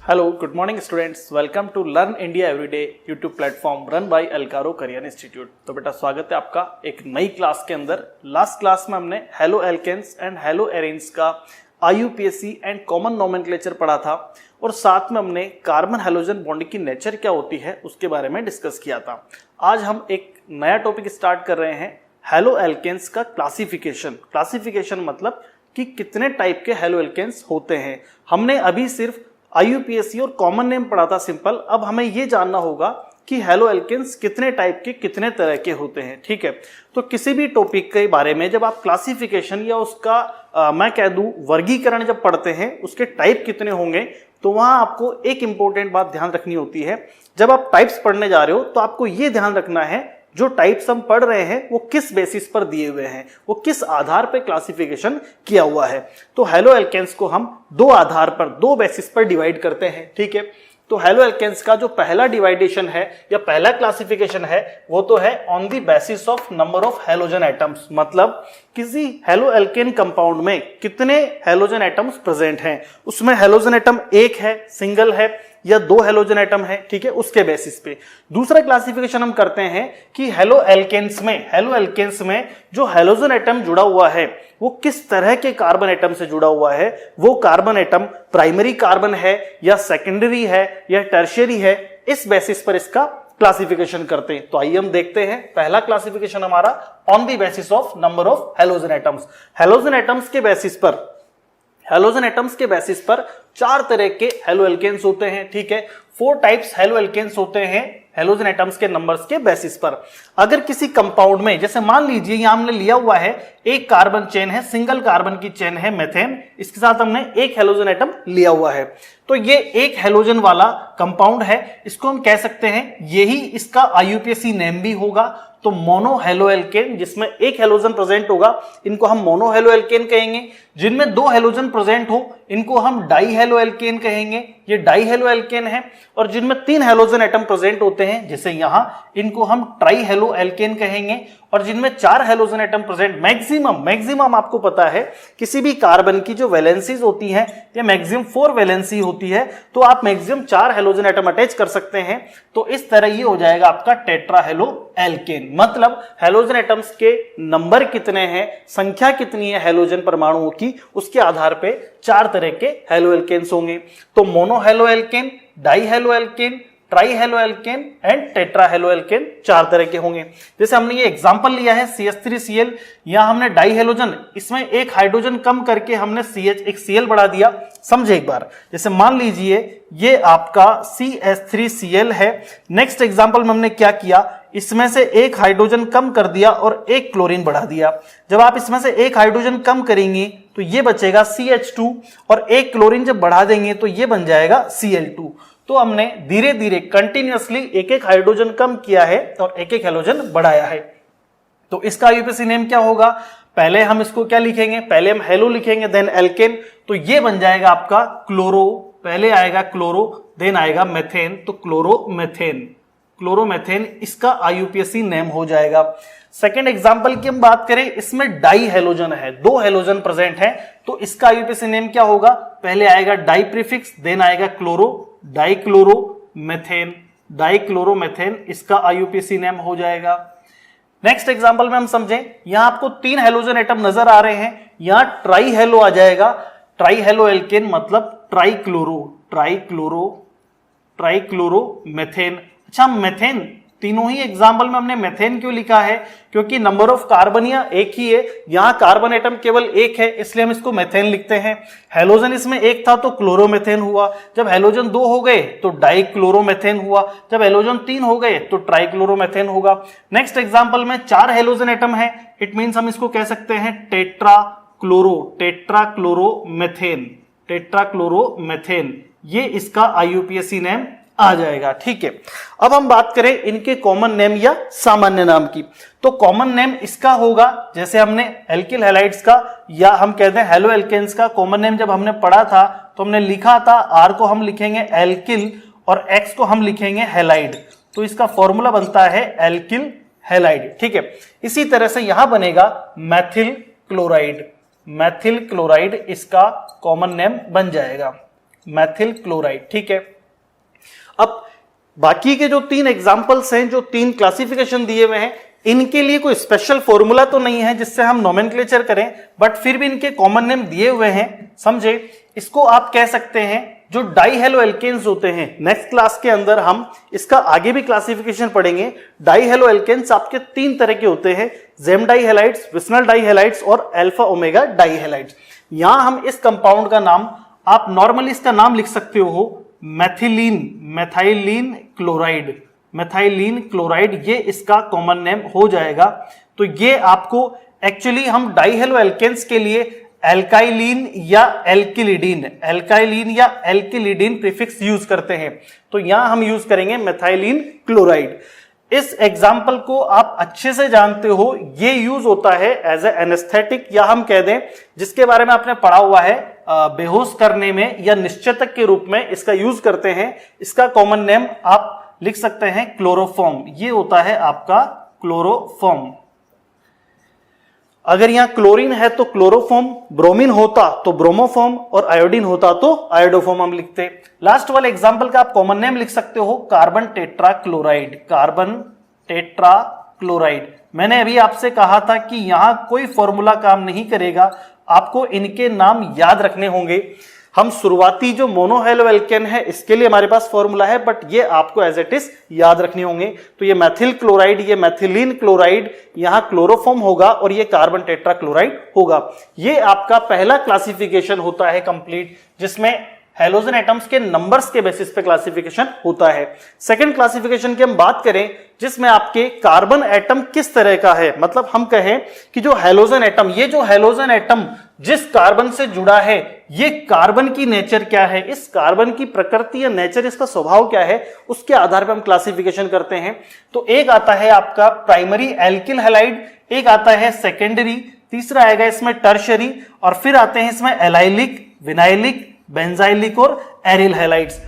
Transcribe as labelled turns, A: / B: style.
A: Hello, good morning students. Welcome to learn India everyday YouTube platform run by Elcaro career institute. तो बेटा स्वागत है आपका एक नई क्लास के अंदर। लास्ट क्लास में हमने haloalkanes and haloarenes का IUPAC एंड कॉमन नोमेनक्लेचर पढ़ा था और साथ में हमने कार्बन हैलोजन बॉन्ड की नेचर क्या होती है उसके बारे में डिस्कस किया था। आज हम एक नया टॉपिक स्टार्ट कर रहे हैं, हेलो एल्केन्स का क्लासिफिकेशन। क्लासिफिकेशन मतलब कि कितने टाइप के हेलो एल्केन्स होते हैं। हमने अभी सिर्फ IUPAC और कॉमन नेम पढ़ा था सिंपल। अब हमें यह जानना होगा कि हेलो एल्केन्स कितने टाइप के कितने तरह के होते हैं। ठीक है, तो किसी भी टॉपिक के बारे में जब आप क्लासिफिकेशन या उसका मैं कह दूं वर्गीकरण जब पढ़ते हैं, उसके टाइप कितने होंगे, तो वहां आपको एक इंपॉर्टेंट बात ध्यान रखनी होती है। जब आप टाइप्स पढ़ने जा रहे हो तो आपको यह ध्यान रखना है जो टाइप्स हम पढ़ रहे हैं वो किस बेसिस पर दिए हुए हैं, वो किस आधार पर क्लासिफिकेशन किया हुआ है। तो हेलो एल्केन्स को हम दो आधार पर, दो बेसिस पर डिवाइड करते हैं। ठीक है, तो हेलो एल्केन्स का जो पहला डिवाइडेशन है या पहला क्लासिफिकेशन है वो तो है on the basis of number of halogen atoms. मतलब किसी हेलो एल्केन कंपाउंड में कितने हैलोजन एटम्स प्रेजेंट हैं, उसमें हैलोजन एटम एक है, सिंगल है या दो हैलोजन एटम है। ठीक है, उसके बेसिस पे दूसरा क्लासिफिकेशन हम करते हैं कि हेलो एल्केन्स में जो हैलोजन एटम जुड़ा हुआ है वो किस तरह के कार्बन एटम से जुड़ा हुआ है। वो कार्बन एटम प्राइमरी कार्बन है या सेकेंडरी है या टर्शियरी है, इस बेसिस पर इसका क्लासिफिकेशन करते हैं। तो आइए हम देखते हैं पहला क्लासिफिकेशन हमारा on the basis of number of halogen atoms. Halogen atoms के बेसिस पर चार तरह के हेलो एल्केन्स होते हैं। ठीक है, 4 टाइप्स हेलो एल्केन्स होते हैं हैलोजन एटम्स के नंबर्स के बेसिस पर। अगर किसी कंपाउंड में, जैसे मान लीजिए यहां हमने लिया हुआ है एक कार्बन चेन है, सिंगल कार्बन की चेन है मेथेन, इसके साथ हमने एक हैलोजन एटम लिया हुआ है, तो ये एक हैलोजन वाला कंपाउंड है, इसको हम कह सकते हैं, यही इसका IUPAC नेम भी होगा। तो मोनो हेलो एल्केन, जिसमें एक हैलोजन प्रेजेंट होगा, इनको हम मोनो हेलो एल्केन कहेंगे। जिनमें दो हैलोजन प्रेजेंट हो इनको हम डाई हेलो एल्केन कहेंगे, ये डाई हेलो एल्केन है। और जिनमें 3 हैलोजन एटम प्रेजेंट होते हैं जैसे यहां, इनको हम ट्राई हेलो एल्केन कहेंगे। और जिनमें 4 हैलोजन एटम प्रेजेंट, मैक्सिमम आपको पता है किसी भी कार्बन की जो वैलेंसीज होती हैं या मैक्सिमम 4 वैलेंसी होती है, तो आप मैक्सिमम 4 हैलोजन एटम अटैच कर सकते हैं। तो इस तरह ये हो जाएगा आपका टेट्रा हेलो एल्केन। मतलब हैलोजन एटम्स के नंबर कितने हैं, संख्या कितनी है हैलोजन परमाणुओं की, उसके आधार पे 4 तरह के हेलो एल्केन्स होंगे। तो mono halo alkane, die halo alkane, try halo alkane and tetra halo alkane 4 तरह के होंगे। जैसे हमने ये एग्जांपल लिया है CH3Cl, यहां हमने डाई हेलोजन, इसमें एक हाइड्रोजन कम करके हमने एक Cl बढ़ा दिया। समझे एक बार, जैसे मान लीजिए ये आपका CH3Cl है। नेक्स्ट एग्जांपल में हमने क्या किया, इसमें से एक हाइड्रोजन कम कर दिया और एक क्लोरीन बढ़ा दिया। जब आप इसमें से एक हाइड्रोजन कम करेंगे तो ये बचेगा CH2 और एक क्लोरीन जब बढ़ा देंगे तो ये बन जाएगा Cl2। तो हमने धीरे धीरे कंटिन्यूअसली एक एक हाइड्रोजन कम किया है और एक एक हैलोजन बढ़ाया है। तो इसका IUPAC नेम क्या होगा, पहले हम इसको क्या लिखेंगे, पहले हम हेलो लिखेंगे देन एल्केन, तो ये बन जाएगा आपका क्लोरो। पहले आएगा क्लोरो देन आएगा मेथेन, तो क्लोरोमेथेन इसका IUPAC नेम हो जाएगा। सेकेंड एग्जांपल की हम बात करें, इसमें डाई हेलोजन है, 2 हैलोजन प्रेजेंट है, तो इसका IUPAC नेम क्या होगा, पहले आएगा डाई प्रीफिक्स देन आएगा क्लोरो, डाइक्लोरोमेथेन इसका IUPAC नेम हो जाएगा। नेक्स्ट एग्जांपल में हम समझें, यहां आपको 3 हैलोजन एटम नजर आ रहे हैं, यहां ट्राई हेलो आ जाएगा, ट्राई हेलो एल्केन मतलब ट्राइक्लोरोमेथेन। अच्छा, मेथेन, तीनों ही एग्जाम्पल में हमने मेथेन क्यों लिखा है, क्योंकि नंबर ऑफ कार्बन यहाँ एक ही है, यहां कार्बन एटम केवल एक है, इसलिए हम इसको मेथेन लिखते हैं। हैलोजन इसमें एक था तो क्लोरोमेथेन हुआ, जब हैलोजन 2 हो गए तो डाइक्लोरोमेथेन हुआ, जब हैलोजन 3 हो गए तो ट्राइक्लोरोमेथेन होगा। नेक्स्ट एग्जाम्पल में 4 हैलोजन एटम है, इट मीन्स हम इसको कह सकते हैं टेट्राक्लोरोमेथेन, ये इसका IUPAC नेम आ जाएगा। ठीक है, अब हम बात करें इनके कॉमन नेम या सामान्य नाम की। तो कॉमन नेम इसका होगा, जैसे हमने एल्किल हैलाइड्स का या हम कहते हैं हेलो एल्केन्स का कॉमन नेम जब हमने पढ़ा था तो हमने लिखा था R को हम लिखेंगे एल्किल और X को हम लिखेंगे हैलाइड, तो इसका फॉर्मूला बनता है एल्किल हैलाइड। ठीक है, इसी तरह से यहां बनेगा मैथिल क्लोराइड इसका कॉमन नेम बन जाएगा। मैथिल क्लोराइड। ठीक है, अब बाकी के जो 3 एग्जांपल्स हैं, जो 3 क्लासिफिकेशन दिए हुए हैं, इनके लिए कोई स्पेशल फॉर्मूला तो नहीं है जिससे हम नोमेनक्लेचर करें, बट फिर भी इनके कॉमन नेम दिए हुए हैं, समझे। इसको आप कह सकते हैं जो डाई हेलो एल्केन्स होते हैं, नेक्स्ट क्लास के अंदर हम इसका आगे भी क्लासिफिकेशन पढ़ेंगे। डाई हेलो एल्केन्स आपके 3 तरह के होते हैं, gem di halides, vicinal di halides और अल्फा ओमेगा डाई हैलाइड्स। यहां हम इस कंपाउंड का नाम, आप नॉर्मली इसका नाम लिख सकते हो मैथाइलिन क्लोराइड, मैथाइलिन क्लोराइड, ये इसका कॉमन नेम हो जाएगा। तो ये आपको एक्चुअली हम डाइहेलो एल्केन्स के लिए एल्काइलिन या एल्किलिडीन प्रीफिक्स यूज करते हैं, तो यहां हम यूज करेंगे मैथाइलिन क्लोराइड। इस एग्जाम्पल को आप अच्छे से जानते हो, ये यूज होता है एज ए एनेस्थेटिक, या हम कह दें जिसके बारे में आपने पढ़ा हुआ है बेहोश करने में या निश्चेतक के रूप में इसका यूज करते हैं। इसका कॉमन नेम आप लिख सकते हैं क्लोरोफॉर्म, ये होता है आपका क्लोरोफॉर्म। अगर यहां क्लोरीन है तो क्लोरोफॉर्म, ब्रोमीन होता तो ब्रोमोफॉर्म और आयोडीन होता तो आयोडोफॉर्म हम लिखते। लास्ट वाले एग्जांपल का आप कॉमन नेम लिख सकते हो कार्बन टेट्राक्लोराइड, कार्बन टेट्राक्लोराइड। मैंने अभी आपसे कहा था कि यहां कोई फॉर्मूला काम नहीं करेगा, आपको इनके नाम याद रखने होंगे। हम शुरुआती जो मोनोहेलो एल्केन है इसके लिए हमारे पास फॉर्मूला है, बट ये आपको एज इट इज याद रखने होंगे। तो ये मैथिल क्लोराइड, ये मैथिलीन क्लोराइड, यहां क्लोरोफॉर्म होगा और ये कार्बन टेट्राक्लोराइड होगा। ये आपका पहला क्लासिफिकेशन होता है कंप्लीट, जिसमें हैलोजन एटम्स के नंबर्स के बेसिस पे क्लासिफिकेशन होता है। सेकंड क्लासिफिकेशन की हम बात करें, जिसमें आपके कार्बन एटम किस तरह का है, मतलब हम कहें कि जो हैलोजन एटम, ये जो हैलोजन एटम जिस कार्बन से जुड़ा है, ये कार्बन की नेचर क्या है, इस कार्बन की प्रकृति या नेचर, इसका स्वभाव क्या है, उसके आधार पर हम क्लासिफिकेशन करते हैं। तो एक आता है आपका प्राइमरी एल्किल हैलाइड, एक आता है सेकेंडरी, तीसरा आएगा इसमें टर्शरी, और फिर आते हैं इसमें एलाइलिक, विनाइलिक, बेंजाइलिक और एरिल हैलाइड्स।